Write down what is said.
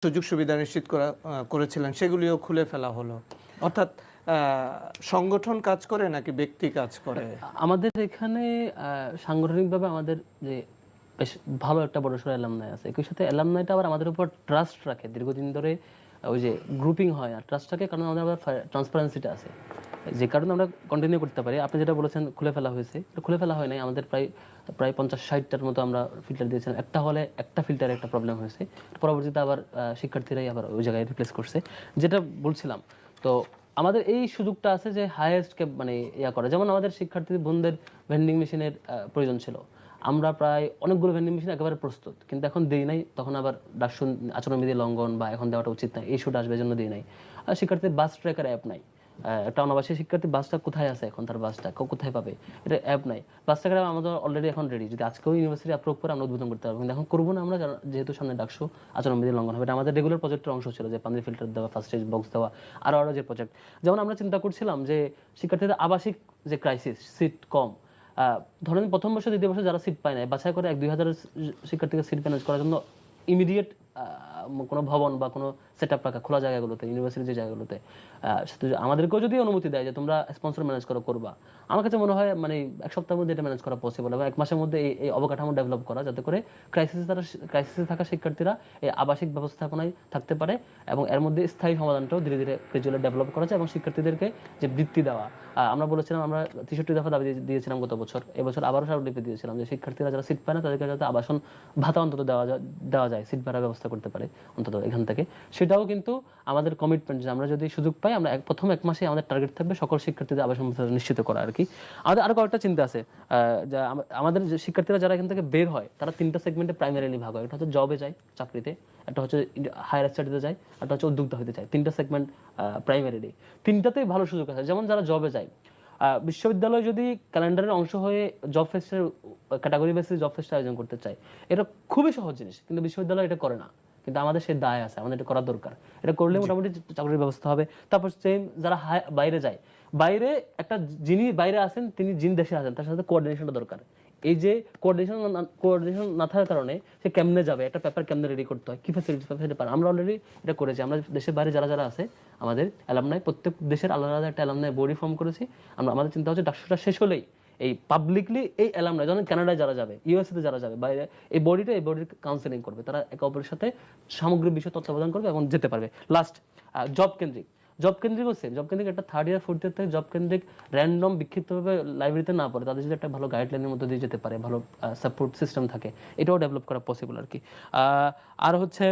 সুযোগ সুবিধা নিশ্চিত করেছিলেন সেগুলিও খুলে ফেলা হলো। অর্থাৎ সংগঠন কাজ করে নাকি ব্যক্তি কাজ করে? আমাদের এখানে সাংগঠনিকভাবে আমাদের যে বেশ ভালো একটা বড়সড় অ্যালামনাই আছে, একই সাথে অ্যালামনাইটা আবার আমাদের উপর ট্রাস্ট রাখে দীর্ঘদিন ধরে। ওই যে গ্রুপিং হয় আর ট্রাস্টটাকে, কারণ আমাদের আবার ট্রান্সপারেন্সিটা আছে, যে কারণে আমরা কন্টিনিউ করতে পারি। আপনি যেটা বলেছেন খুলে ফেলা হয়েছে, খুলে ফেলা হয় নাই। আমাদের প্রায় 50-60টার মতো আমরা ফিল্টার দিয়েছিলাম। একটা হলে একটা ফিল্টারে একটা প্রবলেম হয়েছে, পরবর্তীতে আবার শিক্ষার্থীরাই আবার ওই জায়গায় রিপ্লেস করছে, যেটা বলছিলাম। তো আমাদের এই সুযোগটা আছে যে হাইয়েস্ট মানে করে, যেমন আমাদের শিক্ষার্থী বোনদের ভেন্ডিং মেশিনের প্রয়োজন ছিল। আমরা প্রায় অনেকগুলো ভেন্ডিং মেশিন একেবারে প্রস্তুত, কিন্তু এখন দেই নাই। তখন আবার ডাকসু আচরণবিধি লঙ্ঘন বা এখন দেওয়াটা উচিত না, এই শুট আসবে জন্য দিই নাই। আর শিক্ষার্থীর বাস ট্র্যাকার অ্যাপ নাই। একটা অনাবাসী শিক্ষার্থী বাসটা কোথায় আছে এখন, তার বাসটা কোথায় পাবে, এটা অ্যাপ নাই। বাস ট্র্যাকার আমাদের অলরেডি এখন রেডি, যদি আজকেও ইউনিভার্সিটি অ্যাপ্রুভ করে আমরা উদ্বোধন করতে পারবো, কিন্তু এখন করবো না আমরা, যেহেতু সামনে ডাকসু আচরণবিধি লঙ্ঘন হবে। এটা আমাদের রেগুলার প্রজেক্টের অংশ ছিল, যে পানি ফিল্টার দেওয়া, ফার্স্ট এজ বক্স দেওয়া, আরও যে প্রজেক্ট। যেমন আমরা চিন্তা করছিলাম যে শিক্ষার্থীদের আবাসিক যে ক্রাইসিস, সিট কম, ধরেন প্রথম বর্ষ দ্বিতীয় বর্ষে যারা সিট পায় না, বাছাই করে 1-2 হাজার শিক্ষার্থীকে সিট ম্যানেজ করার জন্য ইমিডিয়েট কোনো ভবন বা কোনো সেট আপ রাখা খোলা জায়গাগুলোতে, ইউনিভার্সিটির যে জায়গাগুলোতে। আমাদেরকেও যদি অনুমতি দেয় যে তোমরা স্পন্সর ম্যানেজ করবা, আমার কাছে মনে হয় মানে 1 সপ্তাহের মধ্যে এটা ম্যানেজ করা পসিবল, এবং 1 মাসের মধ্যে এই অবকাঠামো ডেভেলপ করা, যাতে করে ক্রাইসিসে থাকা শিক্ষার্থীরা এই আবাসিক ব্যবস্থাপনায় থাকতে পারে, এবং এর মধ্যে স্থায়ী সমাধানটাও ধীরে ধীরে গ্রাজুয়ালি ডেভেলপ করা যায়। এবং শিক্ষার্থীদেরকে যে বৃত্তি দেওয়া, আমরা বলেছিলাম, আমরা 63 দফা দাবি দিয়েছিলাম গত বছর, এবছর আবারও স্মারকলিপি দিয়েছিলাম যে শিক্ষার্থীরা যারা সিট পায় না তাদেরকে যাতে আবাসন ভাতা অন্তত দেওয়া যায়, সিট ভাড়ার ব্যবস্থা করতে পারে অন্তত এখান থেকে। সেটাও কিন্তু আমাদের কমিটমেন্ট, যে আমরা যদি সুযোগ পাই, আমরা প্রথম 1 মাসে আমাদের টার্গেট থাকবে সকল শিক্ষার্থীদের আবাসন নিশ্চিত করা আর কি। আমাদের আরো কয়েকটা চিন্তা আছে। আমাদের যে শিক্ষার্থীরা যারা এখান থেকে বের হয়, তারা 3টা সেগমেন্টে প্রাইমারিলি ভাগ হয়। একটা হচ্ছে জবে যায়, চাকরিতে, একটা হচ্ছে হায়ার স্টাডিতে যায়, একটা হচ্ছে উদ্যোক্তা হতে চায়। 3টা সেগমেন্ট প্রাইমারিলি, 3টাতেই ভালো সুযোগ আছে। যেমন যারা জবে যায়, বিশ্ববিদ্যালয় যদি ক্যালেন্ডারের অংশ হয়ে জব ফেস্টের ক্যাটাগরি বেসিস জব ফেস্ট আয়োজন করতে চায়, এটা খুবই সহজ জিনিস, কিন্তু বিশ্ববিদ্যালয় এটা করে না। কিন্তু আমাদের সে দায় আছে, আমাদের এটা করা দরকার। এটা করলে মোটামুটি চাকরির ব্যবস্থা হবে। তারপর সেম যারা বাইরে যায়, বাইরে একটা যিনি বাইরে আছেন, তিনি যিনি দেশে আছেন, তার সাথে কোঅর্ডিনেশনটা দরকার। এই যে কোঅর্ডিনেশন না থাকার কারণে সে কেমনে যাবে, একটা পেপার কেমনে রেডি করতে হয়, কি ফ্যাসিলিটি পারে, আমরা অলরেডি এটা করেছি। আমরা দেশের বাইরে যারা যারা আছে আমাদের অ্যালামনাই, প্রত্যেক দেশের আলাদা আলাদা একটা অ্যালামনাই বডি ফর্ম করেছি। আমাদের চিন্তা হচ্ছে ডাকসুটা শেষ হলেই এই পাবলিকলি এই অ্যালামনাই, যেমন কানাডায় যারা যাবে, ইউএসএতে যারা যাবে বাইরে, এই বডির কাউন্সেলিং করবে, তারা একে অপরের সাথে সামগ্রিক বিষয় তত্ত্বাবধান করবে এবং যেতে পারবে। লাস্ট, জব কেন্দ্রিক হচ্ছে জব কেন্দ্রিক একটা 3rd ইয়ার 4th ইয়ার থেকে জব কেন্দ্রিক র্যান্ডম বিক্ষিপ্তভাবে লাইব্রেরিতে না পড়ে, তাদের যদি একটা ভালো গাইডলাইনের মধ্যে দিয়ে যেতে পারে, ভালো সাপোর্ট সিস্টেম থাকে, এটাও ডেভেলপ করা পসিবল আর কি। আর হচ্ছে